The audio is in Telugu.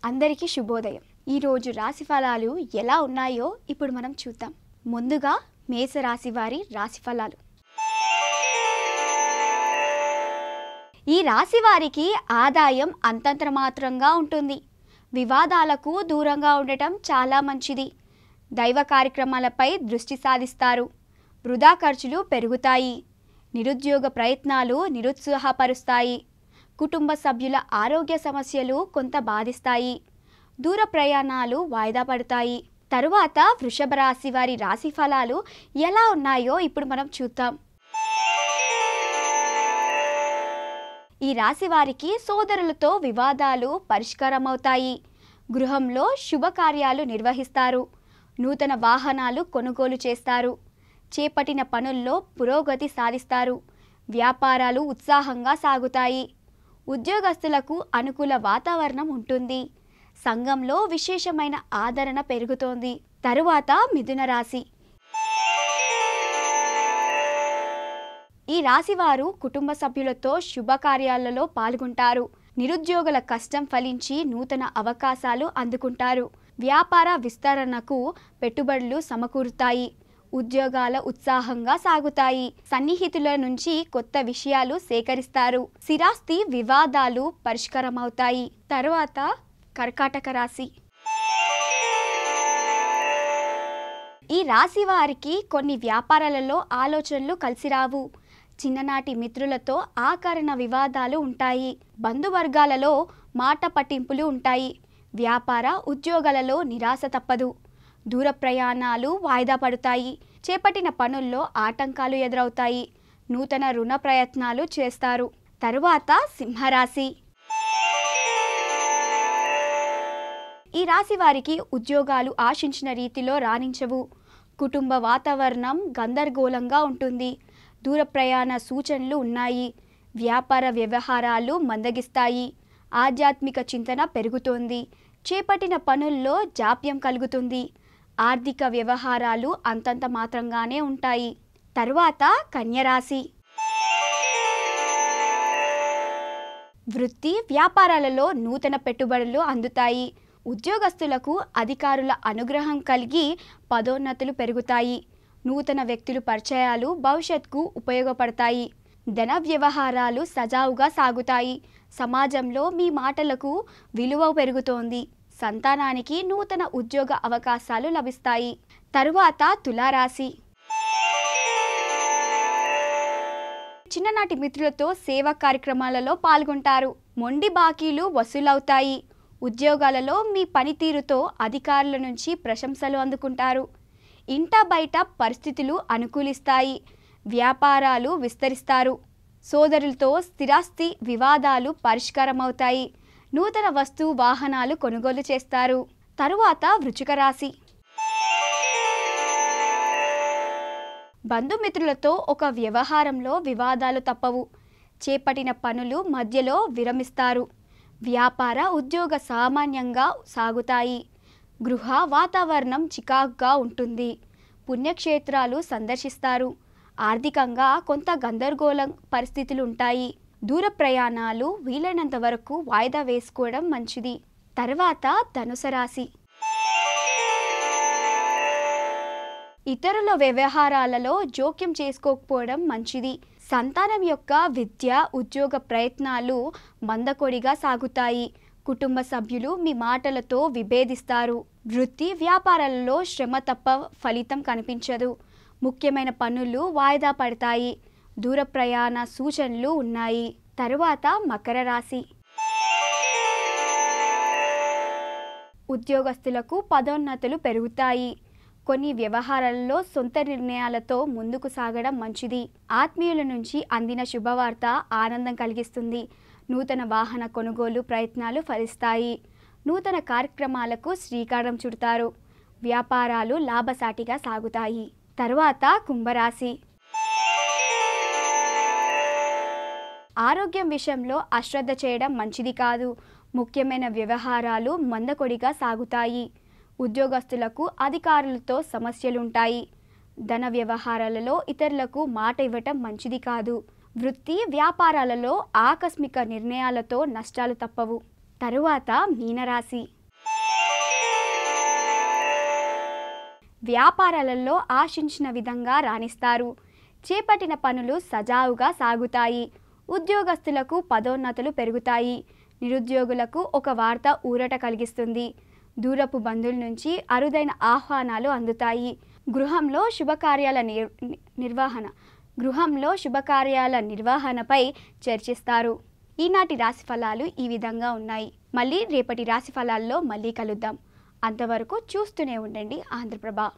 అందరికీ శుభోదయం. ఈరోజు రాశి ఫలాలు ఎలా ఉన్నాయో ఇప్పుడు మనం చూద్దాం. ముందుగా మేష రాశి వారి రాశి ఫలాలు. ఈ రాశి వారికి ఆదాయం అంతంత మాత్రంగా ఉంటుంది. వివాదాలకు దూరంగా ఉండటం చాలా మంచిది. దైవ కార్యక్రమాలపై దృష్టి సాధిస్తారు. వృధా ఖర్చులు పెరుగుతాయి. నిరుద్యోగ ప్రయత్నాలు నిరుత్సాహపరుస్తాయి. కుటుంబ సభ్యుల ఆరోగ్య సమస్యలు కొంత బాధిస్తాయి. దూర ప్రయాణాలు వాయిదా పడతాయి. తరువాత వృషభ రాశి వారి రాశి ఫలాలు ఎలా ఉన్నాయో ఇప్పుడు మనం చూద్దాం. ఈ రాశి వారికి సోదరులతో వివాదాలు పరిష్కారమవుతాయి. గృహంలో శుభకార్యాలు నిర్వహిస్తారు. నూతన వాహనాలు కొనుగోలు చేస్తారు. చేపట్టిన పనుల్లో పురోగతి సాధిస్తారు. వ్యాపారాలు ఉత్సాహంగా సాగుతాయి. ఉద్యోగస్తులకు అనుకూల వాతావరణం ఉంటుంది. సంఘంలో విశేషమైన ఆదరణ పెరుగుతోంది. తరువాత మిథున రాశి. ఈ రాశి వారు కుటుంబ సభ్యులతో శుభకార్యాలలో పాల్గొంటారు. నిరుద్యోగుల కష్టం ఫలించి నూతన అవకాశాలు అందుకుంటారు. వ్యాపార విస్తరణకు పెట్టుబడులు సమకూరుతాయి. ఉద్యోగాల ఉత్సాహంగా సాగుతాయి. సన్నిహితుల నుంచి కొత్త విషయాలు సేకరిస్తారు. స్థిరాస్తి వివాదాలు పరిష్కారమవుతాయి. తరువాత కర్కాటక రాశి. ఈ రాశి వారికి కొన్ని వ్యాపారాలలో ఆలోచనలు కలిసిరావు. చిన్ననాటి మిత్రులతో ఆకరణ వివాదాలు ఉంటాయి. బంధువర్గాలలో మాట పట్టింపులు ఉంటాయి. వ్యాపార ఉద్యోగాలలో నిరాశ తప్పదు. దూర ప్రయాణాలు వాయిదా పడతాయి. చేపట్టిన పనుల్లో ఆటంకాలు ఎదురవుతాయి. నూతన రుణ ప్రయత్నాలు చేస్తారు. తరువాత సింహరాశి. ఈ రాశి వారికి ఉద్యోగాలు ఆశించిన రీతిలో రాణించవు. కుటుంబ వాతావరణం గందరగోళంగా ఉంటుంది. దూర ప్రయాణ సూచనలు ఉన్నాయి. వ్యాపార వ్యవహారాలు మందగిస్తాయి. ఆధ్యాత్మిక చింతన పెరుగుతోంది. చేపట్టిన పనుల్లో జాప్యం కలుగుతుంది. ఆర్థిక వ్యవహారాలు అంతంత మాత్రంగానే ఉంటాయి. తరువాత కన్యరాశి. వృత్తి వ్యాపారాలలో నూతన పెట్టుబడులు అందుతాయి. ఉద్యోగస్తులకు అధికారుల అనుగ్రహం కలిగి పదోన్నతులు పెరుగుతాయి. నూతన వ్యక్తుల పరిచయాలు భవిష్యత్తుకు ఉపయోగపడతాయి. ధన వ్యవహారాలు సజావుగా సాగుతాయి. సమాజంలో మీ మాటలకు విలువ పెరుగుతోంది. సంతానానికి నూతన ఉద్యోగ అవకాశాలు లభిస్తాయి. తరువాత తులారాశి. చిన్ననాటి మిత్రులతో సేవా కార్యక్రమాలలో పాల్గొంటారు. మొండి బాకీలు వసూలవుతాయి. ఉద్యోగాలలో మీ పనితీరుతో అధికారుల నుంచి ప్రశంసలు అందుకుంటారు. ఇంట బయట పరిస్థితులు అనుకూలిస్తాయి. వ్యాపారాలు విస్తరిస్తారు. సోదరులతో స్థిరాస్తి వివాదాలు పరిష్కారమవుతాయి. నూతన వస్తు వాహనాలు కొనుగోలు చేస్తారు. తరువాత వృశ్చిక రాశి. బంధుమిత్రులతో ఒక వ్యవహారంలో వివాదాలు తప్పవు. చేపట్టిన పనులు మధ్యలో విరమిస్తారు. వ్యాపార ఉద్యోగ సామాన్యంగా సాగుతాయి. గృహ వాతావరణం చికాకుగా ఉంటుంది. పుణ్యక్షేత్రాలు సందర్శిస్తారు. ఆర్థికంగా కొంత గందరగోళం పరిస్థితులు ఉంటాయి. దూర ప్రయాణాలు వీలైనంత వరకు వాయిదా వేసుకోవడం మంచిది. తర్వాత ధనుసు రాశి. ఇతరుల వ్యవహారాలలో జోక్యం చేసుకోకపోవడం మంచిది. సంతానం యొక్క విద్య ఉద్యోగ ప్రయత్నాలు మందకొడిగా సాగుతాయి. కుటుంబ సభ్యులు మీ మాటలతో విభేదిస్తారు. వృత్తి వ్యాపారాలలో శ్రమ తప్ప ఫలితం కనిపించదు. ముఖ్యమైన పనులు వాయిదా పడతాయి. దూర ప్రయాణ సూచనలు ఉన్నాయి. తరువాత మకర రాశి. ఉద్యోగస్తులకు పదోన్నతులు పెరుగుతాయి. కొన్ని వ్యవహారాలలో సొంత నిర్ణయాలతో ముందుకు సాగడం మంచిది. ఆత్మీయుల నుంచి అందిన శుభవార్త ఆనందం కలిగిస్తుంది. నూతన వాహన కొనుగోలు ప్రయత్నాలు ఫలిస్తాయి. నూతన కార్యక్రమాలకు శ్రీకారం చుడతారు. వ్యాపారాలు లాభసాటిగా సాగుతాయి. తరువాత కుంభరాశి. ఆరోగ్యం విషయంలో అశ్రద్ధ చేయడం మంచిది కాదు. ముఖ్యమైన వ్యవహారాలు మందకొడిగా సాగుతాయి. ఉద్యోగస్తులకు అధికారులతో సమస్యలుంటాయి. ధన వ్యవహారాలలో ఇతరులకు మాట ఇవ్వటం మంచిది కాదు. వృత్తి వ్యాపారాలలో ఆకస్మిక నిర్ణయాలతో నష్టాలు తప్పవు. తరువాత మీనరాశి. వ్యాపారాలలో ఆశించిన విధంగా రాణిస్తారు. చేపట్టిన పనులు సజావుగా సాగుతాయి. ఉద్యోగస్తులకు పదోన్నతులు పెరుగుతాయి. నిరుద్యోగులకు ఒక వార్త ఊరట కలిగిస్తుంది. దూరపు బంధువుల నుంచి అరుదైన ఆహ్వానాలు అందుతాయి. గృహంలో శుభకార్యాల నిర్వహణపై చర్చిస్తారు. ఈనాటి రాశి ఫలాలు ఈ విధంగా ఉన్నాయి. మళ్ళీ రేపటి రాశి ఫలాల్లో మళ్ళీ కలుద్దాం. అంతవరకు చూస్తూనే ఉండండి ఆంధ్రప్రభ.